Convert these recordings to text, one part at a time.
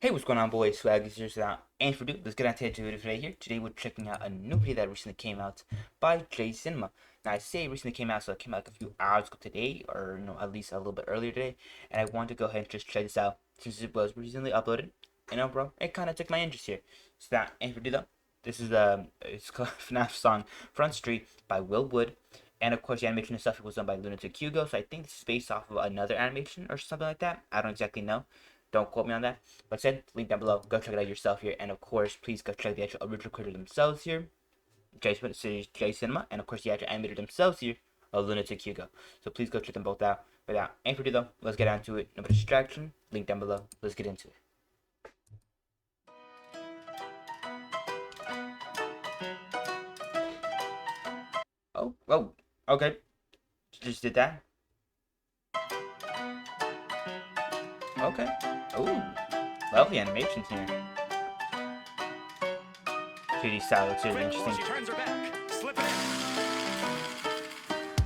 Hey, what's going on, boys? Swaggys here. And for let's get on to the video today. Today we're checking out a new video that recently came out by J Cinema. Now I say it recently came out, so it came out like a few hours ago today, or at least a little bit earlier today. And I wanted to go ahead and just check this out since it was recently uploaded. Bro, it kind of took my interest here. And for this is it's called FNAF song Front Street by Will Wood. And of course, the animation and stuff was done by Lunatic Hugo. So I think this is based off of another animation or something like that. I don't exactly know. Don't quote me on that. But said, link down below. Go check it out yourself here. And of course, please go check the actual original creator themselves here. J Cinema. And of course, the actual animator themselves here. Lunatic Hugo. So please go check them both out. But yeah, and for though, let's get on to it. No more distraction. Link down below. Let's get into it. Oh, okay. Just did that. Okay. Ooh, lovely animations here. 2D style looks really interesting. She turns her back. Slip it in.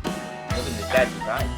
Look at this bad design.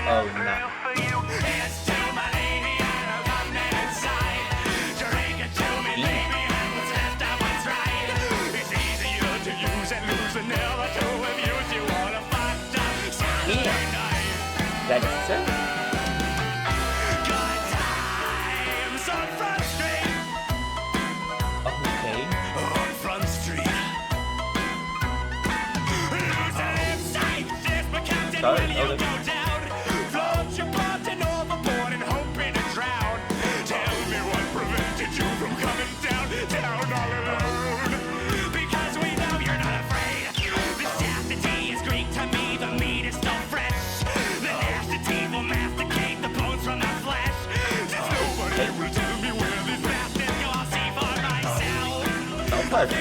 Oh no. That's it. Okay. On Front Street. Sorry,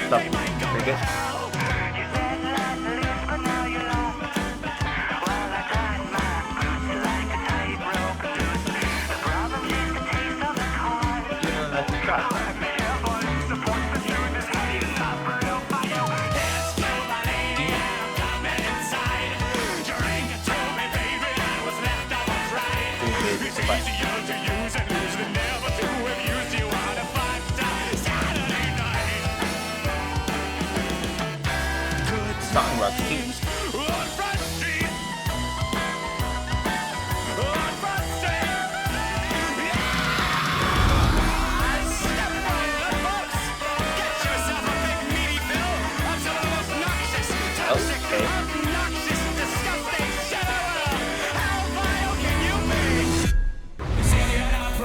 stuff. Pretty good. Song rock cute.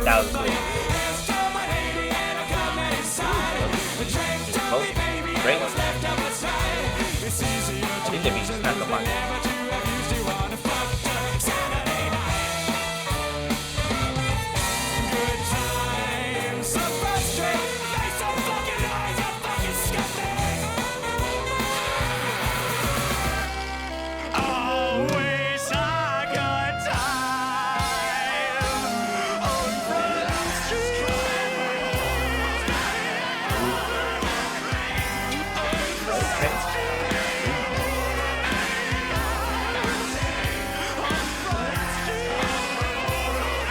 That was cool. Great. I think the beach is not the one.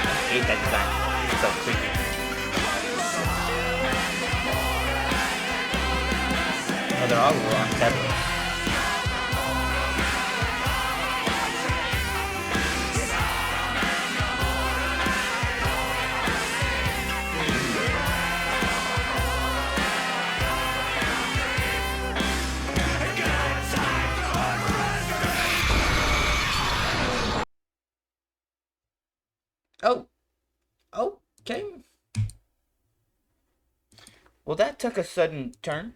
I hate that design. It's so creepy. Oh, they're all a little unsettling. Oh. Well, that took a sudden turn.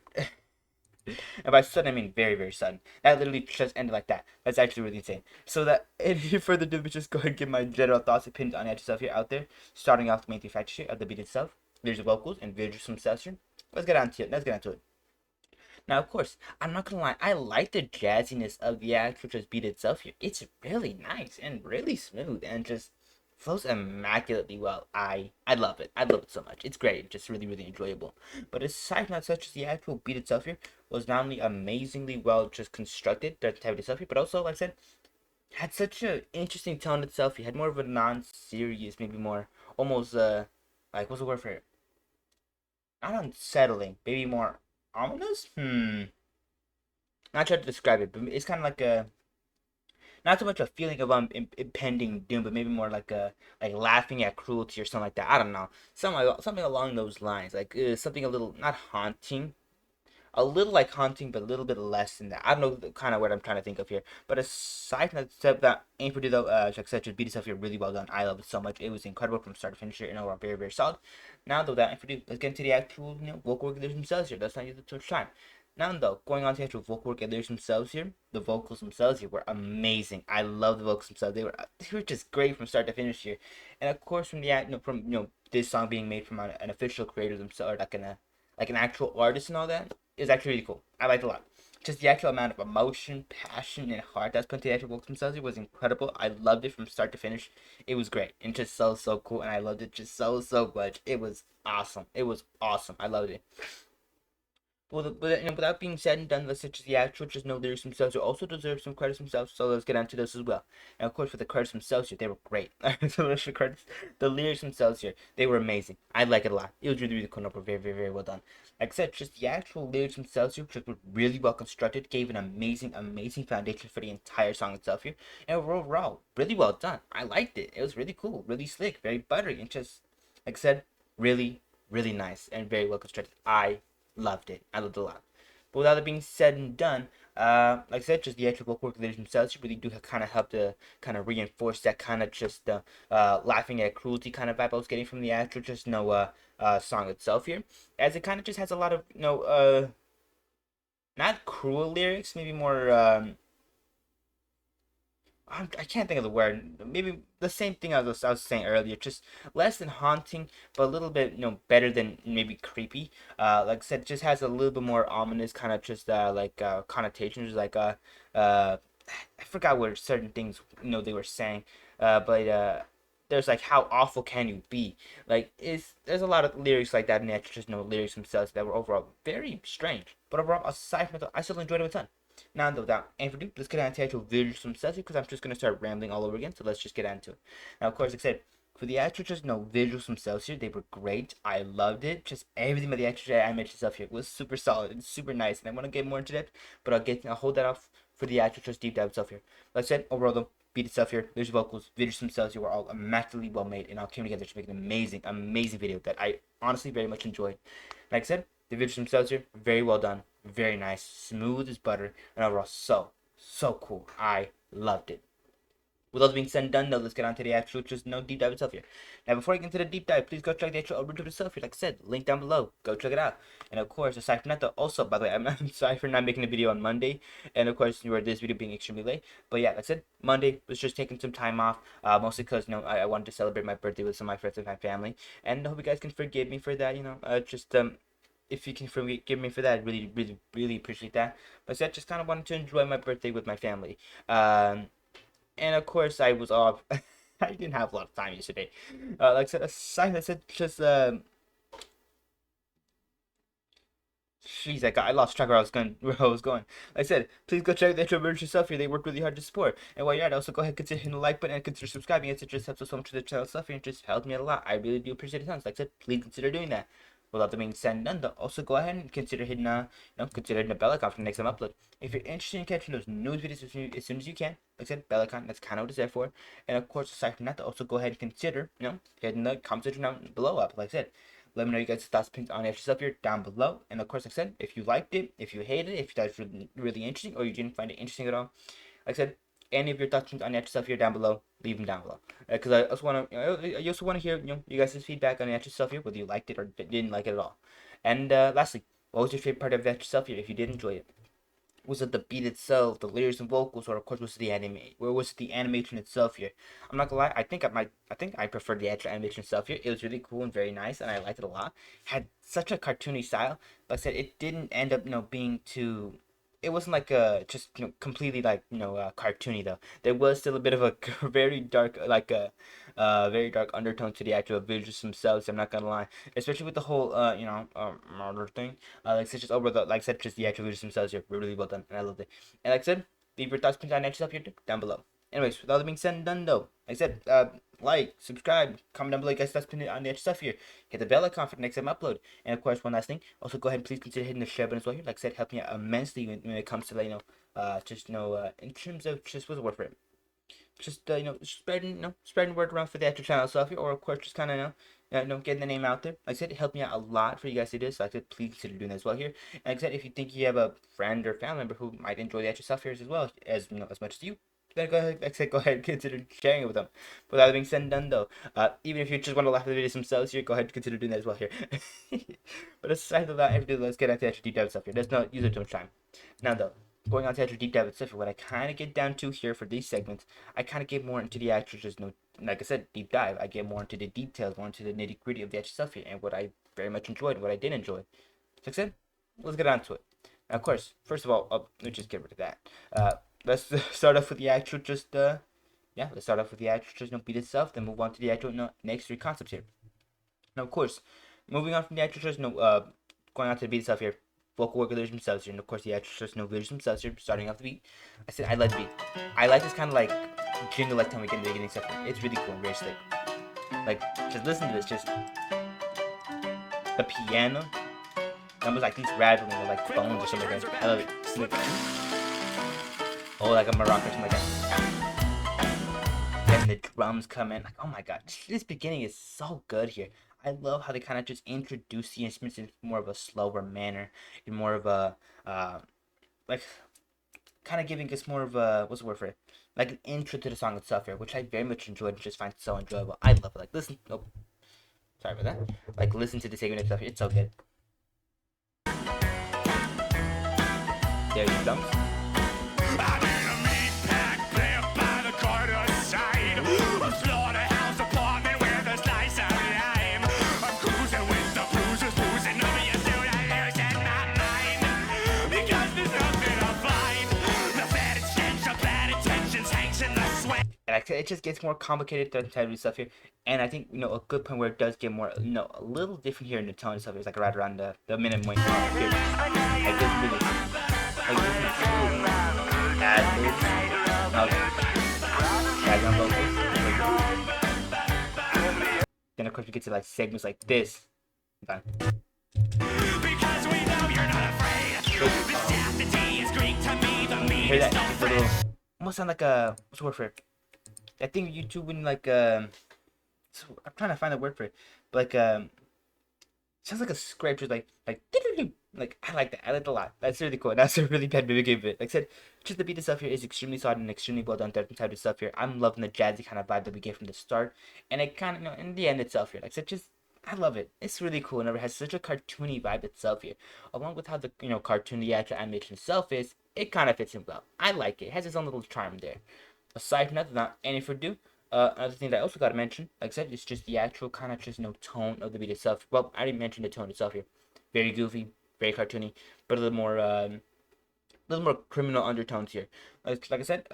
And by sudden, I mean very, very sudden. That literally just ended like that. That's actually really insane. So that, any further ado, we just go ahead and give my general thoughts, opinions on itself here out there. Starting off the main factor of the beat itself. There's the vocals and visuals from session. Let's get on to it. Let's get into it. Now, of course, I'm not gonna lie. I like the jazziness of the actual just beat itself here. It's really nice and really smooth and just flows immaculately well. I love it. I love it so much. It's great. Just really, really enjoyable. But aside from that, such as the actual beat itself here was not only amazingly well just constructed, the type of itself here, but also, like I said, had such an interesting tone itself. You had more of a non-serious, maybe more almost like what's the word for it? Not unsettling, maybe more ominous. Not trying to describe it, but it's kind of like a not so much a feeling of impending doom, but maybe more like a like laughing at cruelty or something like that. I don't know, something along those lines, like something a little not haunting, a little like haunting, but a little bit less than that. I don't know the kind of what I'm trying to think of here. But aside from that, except that ain't pretty though, like I said, just beat itself here really well done. I love it so much. It was incredible from start to finish here, and overall very, very solid. Now though that ain't pretty, let's get into the actual vocal work themselves here. Let's not use too much time. Now though, going on to the actual vocal work lyrics themselves here, the vocals themselves here were amazing. I love the vocals themselves. They were just great from start to finish here, and of course from the from this song being made from an official creator themselves, or like an actual artist and all that is actually really cool. I liked it a lot. Just the actual amount of emotion, passion, and heart that's put into the actual vocals themselves was incredible. I loved it from start to finish. It was great and just so cool, and I loved it just so much. It was awesome. It was awesome. I loved it. Well, without being said and done, let's just the actual, just no lyrics themselves who also deserve some credits themselves. So let's get onto this as well. And of course, for the credits themselves here, they were great. So the credits, the lyrics themselves here, they were amazing. I like it a lot. It was really cool. Very well done. Like I said, just the actual lyrics themselves here, just were really well constructed, gave an amazing foundation for the entire song itself here, and overall, really well done. I liked it. It was really cool, really slick, very buttery, and just like I said, really nice and very well constructed. I loved it. I loved it a lot. But with all that being said and done, like I said, just the actual vocal work themselves really do kind of help to kind of reinforce that kind of just laughing at cruelty kind of vibe I was getting from the actual just song itself here, as it kind of just has a lot of not cruel lyrics, maybe more I can't think of the word. Maybe the same thing I was saying earlier. Just less than haunting, but a little bit, better than maybe creepy. Like I said, just has a little bit more ominous kind of just connotations. Like I forgot what certain things they were saying. But there's like how awful can you be? Like there's a lot of lyrics like that in the actual just lyrics themselves that were overall very strange. But overall, aside from that, I still enjoyed it a ton. Now, without any further ado, let's get into the actual visuals themselves because I'm just going to start rambling all over again. So let's just get into it. Now, of course, like I said, for the actual just visuals themselves here, they were great. I loved it. Just everything about the actual animation stuff here was super solid and super nice. And I want to get more into depth, but I'll hold that off for the actual just deep dive stuff here. Like I said, overall though, beat itself here, there's vocals, videos themselves here were all immaculately well made, and all came together to make an amazing video that I honestly very much enjoyed. Like I said, the videos themselves here, very well done, very nice, smooth as butter, and overall so cool. I loved it. With all that being said and done, though, let's get on to the actual just deep dive itself here. Now, before I get into the deep dive, please go check the actual original itself here. Like I said, link down below. Go check it out. And of course, aside from that, though, also, by the way, I'm sorry for not making a video on Monday, and of course, this video being extremely late. But yeah, like I said, Monday was just taking some time off, mostly because I wanted to celebrate my birthday with some of my friends and my family, and I hope you guys can forgive me for that. If you can forgive me for that, I really appreciate that. But I just kind of wanted to enjoy my birthday with my family. And of course, I was off. I didn't have a lot of time yesterday. Like I said, aside, I said just jeez, I lost track of where I was going. Like I said, please go check the intro version yourself here. They work really hard to support. And while you're at it, also go ahead and consider hitting the like button and consider subscribing. It just helps us so much to the channel stuff here and just helps me a lot. I really do appreciate it tons. Like I said, please consider doing that. Without that being said and done, though, also go ahead and consider hitting consider hitting the bell icon for the next time I upload. If you're interested in catching those news videos as soon as you can, like I said, bell icon, that's kind of what it's there for. And of course, aside from that, though, also go ahead and consider, hitting the comment section down below up. Like I said, let me know you guys' thoughts on the extra stuff here down below. And of course, like I said, if you liked it, if you hated it, if you thought it was really interesting, or you didn't find it interesting at all, like I said, any of your thoughts on the extra stuff here down below, leave them down below. Because I also want to hear you guys' feedback on the extra stuff here, whether you liked it or didn't like it at all. And lastly, what was your favorite part of that yourself here if you did enjoy it? Was it the beat itself, the lyrics and vocals, or of course was it the anime? Where was it the animation itself here? I'm not gonna lie, I think I preferred the actual animation itself here. It was really cool and very nice, and I liked it a lot. Had such a cartoony style, but I said it didn't end up, being too. It wasn't like just completely like cartoony though. There was still a bit of a very dark very dark undertone to the actual visuals themselves. I'm not gonna lie, especially with the whole murder thing. Like such as over the like I said, just the actual visuals themselves here were really well done, and I loved it. And like I said, leave your thoughts, opinions on that stuff here down below. Anyways, with all that being said and done though, like I said, like, subscribe, comment down below, guys, thoughts on the extra stuff here. Hit the bell icon for the next time I upload. And of course, one last thing, also go ahead and please consider hitting the share button as well here. Like I said, help me out immensely when it comes to like, in terms of just what's the word for it? Just spreading word around for the actual channel stuff here, or of course just kind of getting the name out there. Like I said, it helped me out a lot for you guys to do this. So like I said, please consider doing that as well here. And like I said, if you think you have a friend or family member who might enjoy the extra stuff here as well as much as you, then go ahead, like I said, go ahead and consider sharing it with them. But that being said and done though, even if you just want to laugh at the videos themselves here, go ahead and consider doing that as well here. But aside from that, let's get into actual deep dive stuff here. Let's not use it too much time. Now though, going on to actual deep dive itself, what I kind of get down to here for these segments, I kind of get more into the actual like I said, deep dive. I get more into the details, more into the nitty gritty of the actual stuff here, and what I very much enjoyed, what I did enjoy. So like I said, let's get on to it. Now, of course, first of all, let's just get rid of that. Let's start off with the actual let's start off with the actual beat itself, then move on to the actual next three concepts here. Now, of course, moving on from the actual going on to the beat itself here. Vocal work lyrics themselves here, and of course the actual lyrics themselves here, starting off the beat. I said I like the beat. I like this kind of like jingle like time we get in the beginning stuff. It's really cool and very slick. Like, just listen to this, just the piano. Almost like these rattling or like phones or something like that. I love it. Oh, like a maraca or something like that. Then the drums come in. Like, oh my god, this beginning is so good here. I love how they kind of just introduce the instruments in more of a slower manner, in more of a like kind of giving us more of a what's the word for it? Like an intro to the song itself here, which I very much enjoyed and just find so enjoyable. I love it. Like listen, oh, sorry about that. Like listen to the segment itself here. It's so good. There you go. And it just gets more complicated through stuff here, and I think a good point where it does get more a little different here in the tone and stuff is like right around the minute point here. Like this really background vocals. Then of course we get to like segments like this. Done. Because we know you're not afraid. Hear that? Just a little, almost sound like a what's the word for it? I think YouTube when like I'm trying to find the word for it, but like sounds like a scrape, just like I like that. I like it a lot. That's really cool. That's a really bad mimicking of it. Like I said, just the beat itself here is extremely solid and extremely well done. Type of stuff here. I'm loving the jazzy kind of vibe that we get from the start, and it kind of in the end itself here. Like I said, just I love it. It's really cool, and it has such a cartoony vibe itself here, along with how the cartoony actual animation itself is. It kind of fits in well. I like it. It has its own little charm there. Aside from that, without any further ado, another thing that I also got to mention, like I said, is just the actual kind of just tone of the beat itself. Well, I already mentioned the tone itself here. Very goofy, very cartoony, but a little more criminal undertones here. Like I said,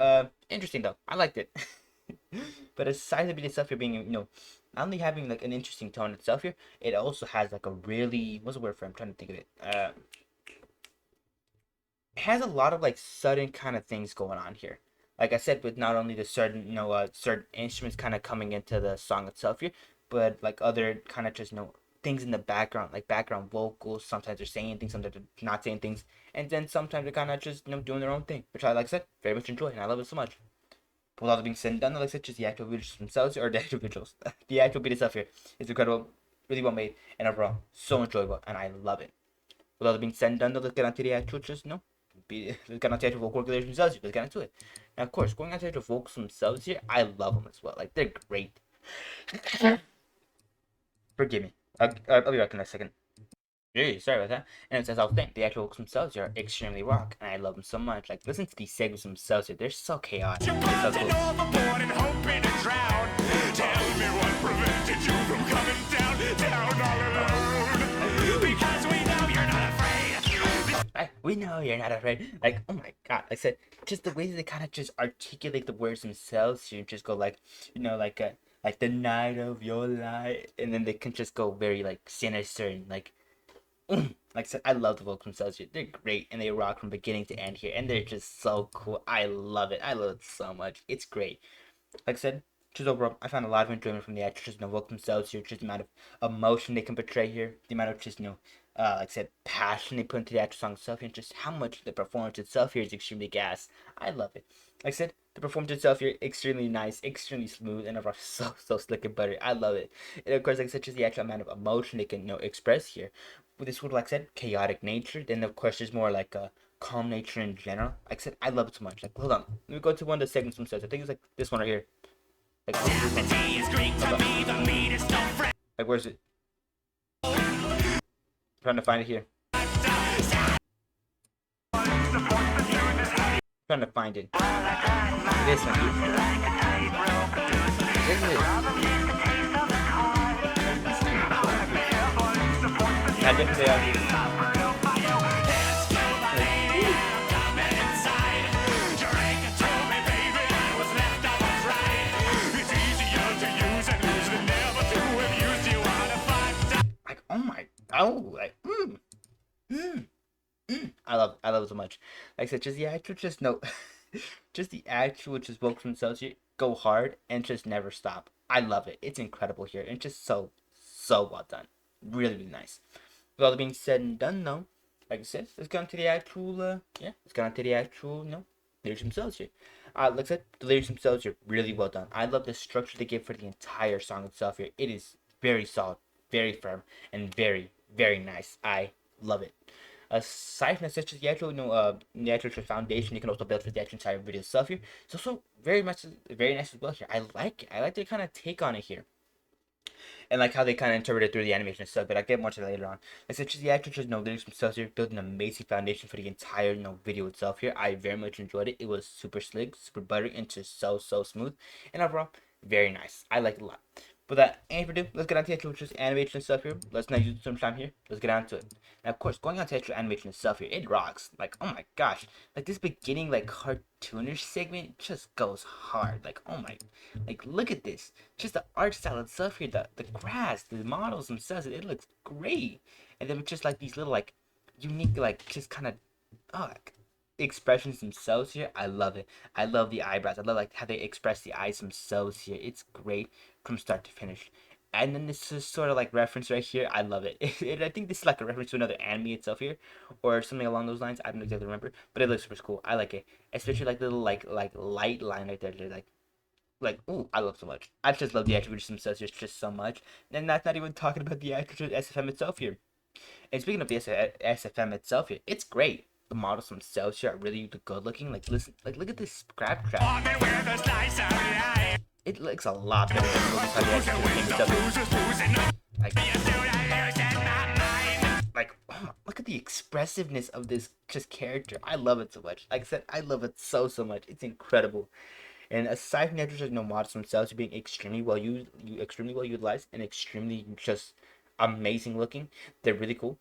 interesting though. I liked it. But aside from the beat itself here being not only having like an interesting tone itself here, it also has like a really what's the word for it? I'm trying to think of it. It has a lot of like sudden kind of things going on here. Like I said, with not only the certain certain instruments kind of coming into the song itself here, but like other kind of just things in the background, like background vocals. Sometimes they're saying things, sometimes they're not saying things, and then sometimes they're kind of just doing their own thing, which I like I said very much enjoy, and I love it so much. But with all that being said and done, like I said, just the actual visuals themselves, or the actual visuals, the actual beat itself here is incredible, really well made, and overall so enjoyable, and I love it. With all that being said and done, let's get on to the actual let's get on to the actual vocal regulations themselves here. Let's get into it. Now, of course, going on to the vocals themselves here, I love them as well. Like, they're great. Forgive me. I'll be back in a second. Really, sorry about that. And it's as I'll think, the actual vocals themselves are extremely rock, and I love them so much. Like, listen to these segments themselves here. They're so chaotic. They're so cool. We know you're not afraid. Like, oh my god. Like I said, just the way that they kind of just articulate the words themselves. You just go like, like the night of your life, and then they can just go very like sinister and like like I said, I love the vocals themselves. They're great and they rock from beginning to end here, and they're just so cool. I love it. I love it so much. It's great. Like I said, just overall, I found a lot of enjoyment from the actors, vocals themselves here. Just the amount of emotion they can portray here, the amount of just like I said, passion they put into the actual song itself, and just how much the performance itself here is extremely gas. I love it. Like I said, the performance itself here extremely nice, extremely smooth, and overall so slick and buttery. I love it. And of course, like I said, just the actual amount of emotion they can express here. With this sort of like I said, chaotic nature. Then of course there's more like a calm nature in general. Like I said, I love it so much. Like hold on, let me go to one of the segments themselves. I think it's like this one right here. Like where's it? I'm trying to find it here. I'm trying to find it. This one here. This is it. How different they are. Like, oh my, oh, like, I love it so much. Like I said, just the actual, just no, just the actual, just vocals themselves here go hard and just never stop. I love it. It's incredible here and just so well done. Really, really nice. With all that being said and done, though, like I said, let's get on to the actual, let's get on to the actual, lyrics themselves here. Like I said, the lyrics themselves are really well done. I love the structure they give for the entire song itself here. It is very solid, very firm, and very nice. I love it. Aside from such as the actual, the actual foundation you can also build for the actual entire video itself here. It's also very much, very nice as well here. I like it. I like their kind of take on it here. And like how they kind of interpret it through the animation and stuff, but I'll get more to that later on. Like such as the actors just lyrics themselves here build an amazing foundation for the entire video itself here. I very much enjoyed it. It was super slick, super buttery, and just so smooth. And overall, very nice. I like it a lot. But that ain't for do. Let's get on to the actual just animation and stuff here. Let's not use some time here. Let's get on to it. Now, of course, going on to actual animation and stuff here, it rocks. Like, oh my gosh. Like, this beginning, like, cartoonish segment just goes hard. Like, oh my. Like, look at this. Just the art style itself here, the grass, the models themselves, it looks great. And then just, like, these little, like, unique, like, just kind of, oh, like, expressions themselves here. I love it. I love the eyebrows. I love like how they express the eyes themselves here. It's great from start to finish. And then this is sort of like reference right here. I love it. I think this is like a reference to another anime itself here, or something along those lines. I don't exactly remember, but it looks super cool. I like it, especially like the little like light line right there. Like ooh, I love so much. I just love the attributes themselves just so much. And that's not even talking about the actual SFM itself here. And speaking of the SFM itself here, it's great. The models themselves here are really good looking. Like listen, like look at this scrap trap. It looks a lot better than the movies how they actually like oh, look at the expressiveness of this just character. I love it so much. Like I said, I love it so much. It's incredible. And aside from the actors, models themselves being extremely well used, extremely well utilized, and extremely just amazing looking, they're really cool.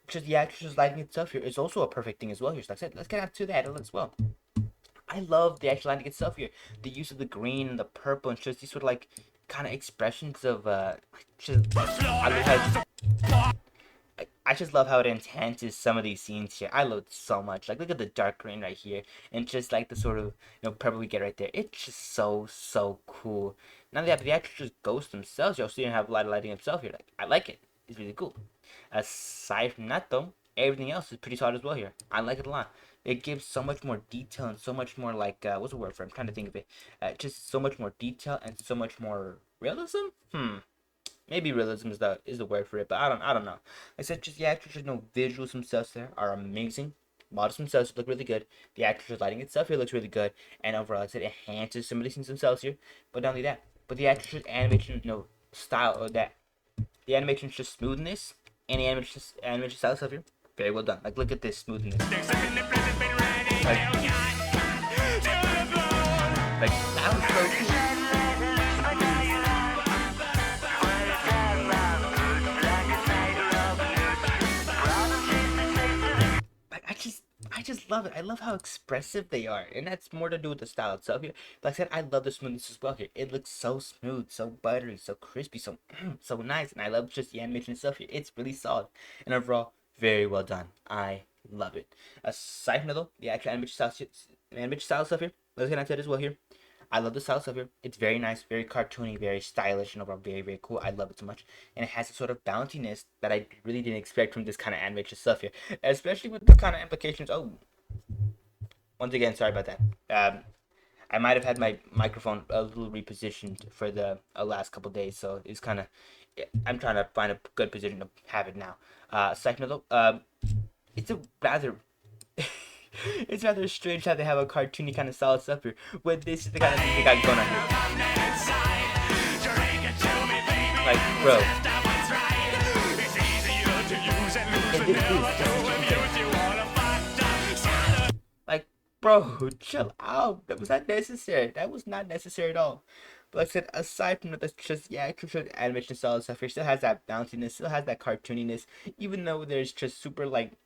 Just the actors lighting itself here is also a perfect thing as well here. So like I said, let's get on to that as well. I love the actual lighting itself here. The use of the green and the purple and just these sort of like kind of expressions of just I just love how it enhances some of these scenes here. I love it so much. Like look at the dark green right here, and just like the sort of purple we get right there. It's just so cool. Now that the actors just ghosts themselves, you'll see have a lot of lighting himself here. Like I like it. It's really cool. Aside from that though, everything else is pretty solid as well here. I like it a lot. It gives so much more detail and so much more like what's the word for it? I'm trying to think of it. Just so much more detail and so much more realism. Maybe realism is the word for it, but I don't know. Like I said, just the actors, visuals themselves there are amazing. Models themselves look really good. The actors lighting itself here looks really good, and overall, like I said, it enhances some of the scenes themselves here. But not only that, but the actors animation, style or that the animation's just smoothness any animation style stuff here. Very well done. Like, look at this smoothness. Like that was so cool. Like, I just love it. I love how expressive they are, and that's more to do with the style itself here. Like I said, I love the smoothness as well here. It looks so smooth, so buttery, so crispy, so so nice, and I love just the animation itself here. It's really solid, and overall, very well done. I love it. Aside from that, though, the actual animation style stuff here, let's get into it as well here. I love the style stuff here. It's very nice, very cartoony, very stylish, and overall very, very cool. I love it so much. And it has a sort of bounciness that I really didn't expect from this kind of animation stuff here. Especially with the kind of implications. Oh, once again, sorry about that. I might have had my microphone a little repositioned for the last couple days, so it's kind of. I'm trying to find a good position to have it now. Second of all, it's a rather. It's rather strange how they have a cartoony kind of style stuff here. But this is the kind of thing they got going on here. Like, bro. Like, bro, chill out. That was not necessary. That was not necessary at all. But like I said, aside from that, that's just, yeah, actual animation style stuff here. Still has that bounciness, still has that cartooniness. Even though there's just super, like,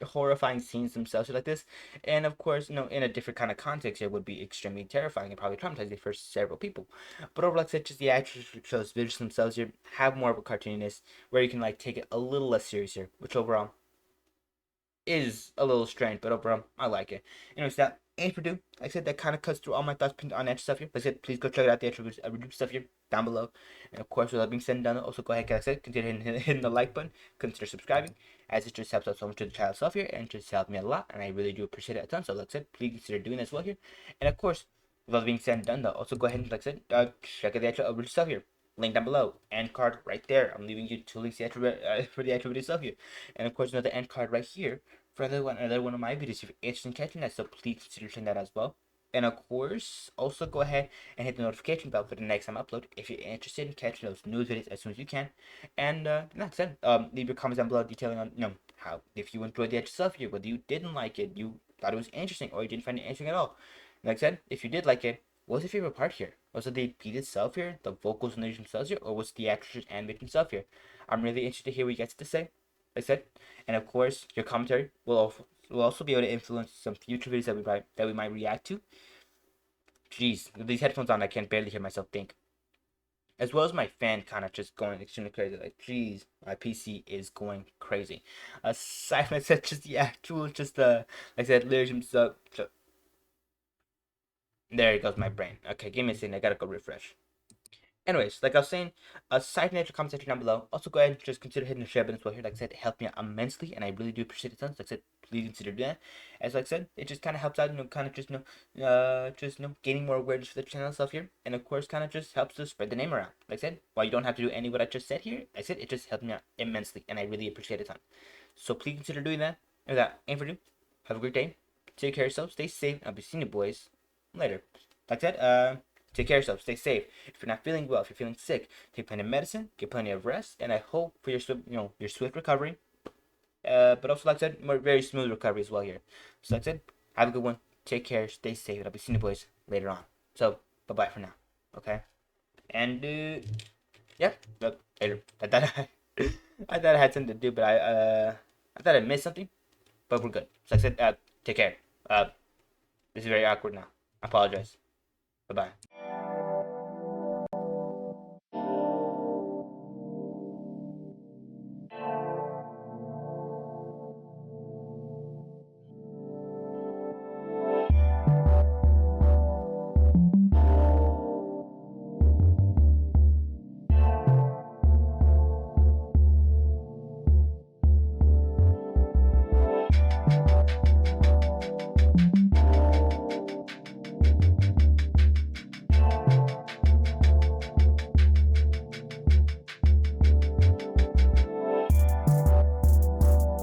horrifying scenes themselves like this, and of course, in a different kind of context, it would be extremely terrifying and probably traumatizing for several people. But overall, like I said, just the actual shows visuals themselves here have more of a cartooniness where you can like take it a little less serious here, which overall is a little strange, but overall I like it. Anyways, that ain't for do. Like I said, that kind of cuts through all my thoughts on that stuff here. Like I said, please go check out the actual review stuff here down below. And of course, with that being said and done, also go ahead, like I said, consider hitting the like button, consider subscribing, as it just helps out so much to the channel itself here, and just helps me a lot, and I really do appreciate it a ton. So like I said, please consider doing that as well here. And of course, with all that being said and done, though, also go ahead and, like I said, check out the actual original stuff here. Link down below, end card right there. I'm leaving you 2 links for the actual video stuff here, and of course another end card right here for another one of my videos if you're interested in catching that. So please consider checking that as well. And of course, also go ahead and hit the notification bell for the next time I upload if you're interested in catching those news videos as soon as you can. And like I said, leave your comments down below detailing on how if you enjoyed the extra stuff here, whether you didn't like it, you thought it was interesting, or you didn't find it interesting at all. Like I said, if you did like it, what was your favorite part here? Was it the beat itself here, the vocals and the themselves here, or was it the actors animation stuff here? I'm really interested to hear what you guys have to say. Like I said, and of course, your commentary will also be able to influence some future videos that we might react to. Jeez, with these headphones on, I can barely hear myself think. As well as my fan kind of just going extremely crazy. Like, jeez, my PC is going crazy. Aside from that, just the actual, just like I said, lyrics themselves. There goes my brain. Okay, give me a second. I gotta go refresh. Anyways, like I was saying, aside from the comment section down below, also go ahead and just consider hitting the share button as well here. Like I said, it helped me out immensely, and I really do appreciate it tons. Like I said, please consider doing that. As like I said, it just kind of helps out, kind of just gaining more awareness for the channel itself here, and of course, kind of just helps to spread the name around. Like I said, while you don't have to do any of what I just said here, like I said, it just helped me out immensely, and I really appreciate it a ton. So please consider doing that. And with that, ain't for do. Have a great day. Take care of yourselves. Stay safe. I'll be seeing you boys later. Like I said, take care of yourself. Stay safe. If you're not feeling well, if you're feeling sick, take plenty of medicine, get plenty of rest, and I hope for your swift recovery. But also, like I said, very smooth recovery as well here. So like I said, have a good one. Take care. Stay safe. And I'll be seeing you boys later on. So bye bye for now. Okay. And yeah, later. I thought I thought I had something to do, but I thought I missed something. But we're good. So like I said, take care. This is very awkward now. I apologize. Bye bye.